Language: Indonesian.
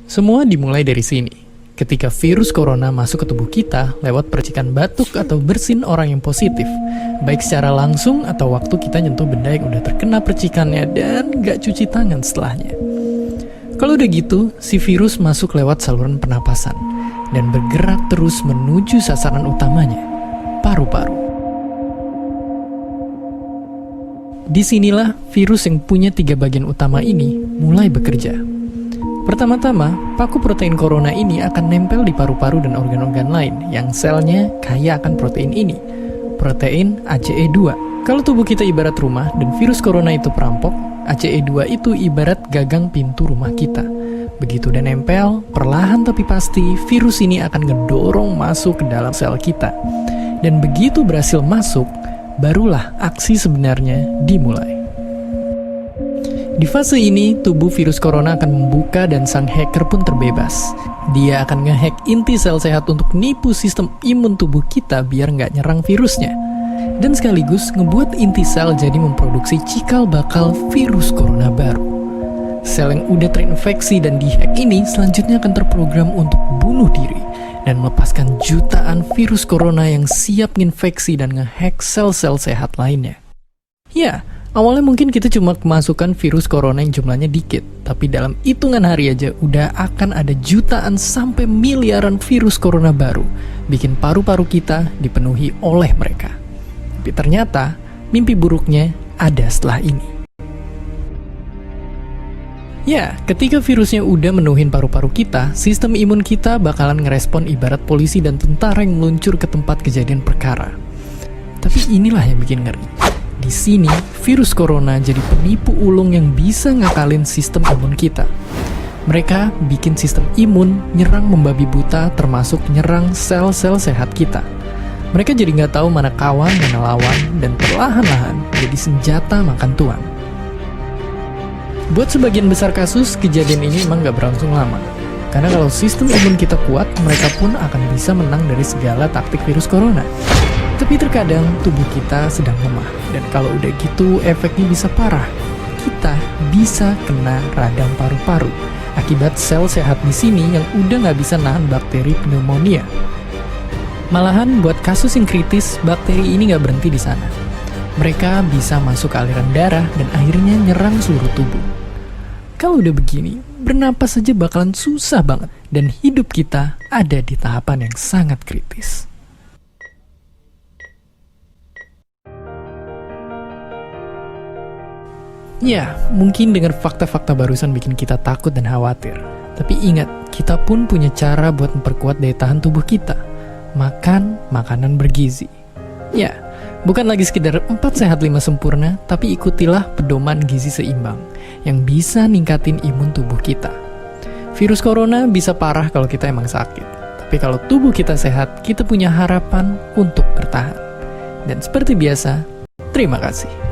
Semua dimulai dari sini. Ketika virus corona masuk ke tubuh kita lewat percikan batuk atau bersin orang yang positif, baik secara langsung atau waktu kita nyentuh benda yang udah terkena percikannya dan nggak cuci tangan setelahnya. Kalau udah gitu, si virus masuk lewat saluran pernapasan dan bergerak terus menuju sasaran utamanya, paru-paru. Disinilah virus yang punya 3 bagian utama ini mulai bekerja. Pertama-tama, paku protein corona ini akan nempel di paru-paru dan organ-organ lain yang selnya kaya akan protein ini, protein ACE2. Kalau tubuh kita ibarat rumah dan virus corona itu perampok, ACE2 itu ibarat gagang pintu rumah kita. Begitu udah nempel, perlahan tapi pasti virus ini akan ngedorong masuk ke dalam sel kita. Dan begitu berhasil masuk, barulah aksi sebenarnya dimulai. Di fase ini, tubuh virus corona akan membuka dan sang hacker pun terbebas. Dia akan ngehack inti sel sehat untuk nipu sistem imun tubuh kita biar nggak nyerang virusnya. Dan sekaligus ngebuat inti sel jadi memproduksi cikal bakal virus corona baru. Sel yang udah terinfeksi dan dihack ini selanjutnya akan terprogram untuk bunuh diri dan melepaskan jutaan virus corona yang siap nginfeksi dan ngehack sel-sel sehat lainnya. Ya, awalnya mungkin kita cuma kemasukan virus corona yang jumlahnya dikit, tapi dalam hitungan hari aja udah akan ada jutaan sampai miliaran virus corona baru, bikin paru-paru kita dipenuhi oleh mereka. Tapi ternyata, mimpi buruknya ada setelah ini. Ya, ketika virusnya udah menuhin paru-paru kita, sistem imun kita bakalan ngerespon ibarat polisi dan tentara yang meluncur ke tempat kejadian perkara. Tapi inilah yang bikin ngeri. Di sini, virus corona jadi penipu ulung yang bisa ngakalin sistem imun kita. Mereka bikin sistem imun nyerang membabi buta termasuk nyerang sel-sel sehat kita. Mereka jadi nggak tahu mana kawan, mana lawan, dan perlahan-lahan jadi senjata makan tuan. Buat sebagian besar kasus, kejadian ini emang nggak berlangsung lama. Karena kalau sistem imun kita kuat, mereka pun akan bisa menang dari segala taktik virus corona. Tapi terkadang tubuh kita sedang lemah, dan kalau udah gitu efeknya bisa parah. Kita bisa kena radang paru-paru akibat sel sehat di sini yang udah nggak bisa nahan bakteri pneumonia. Malahan buat kasus yang kritis, bakteri ini nggak berhenti di sana. Mereka bisa masuk ke aliran darah dan akhirnya nyerang seluruh tubuh. Kalau udah begini, bernapas saja bakalan susah banget, dan hidup kita ada di tahapan yang sangat kritis. Ya, mungkin dengan fakta-fakta barusan bikin kita takut dan khawatir. Tapi ingat, kita pun punya cara buat memperkuat daya tahan tubuh kita. Makan makanan bergizi. Ya, bukan lagi sekedar 4 sehat 5 sempurna, tapi ikutilah pedoman gizi seimbang yang bisa ningkatin imun tubuh kita. Virus corona bisa parah kalau kita emang sakit. Tapi kalau tubuh kita sehat, kita punya harapan untuk bertahan. Dan seperti biasa, terima kasih.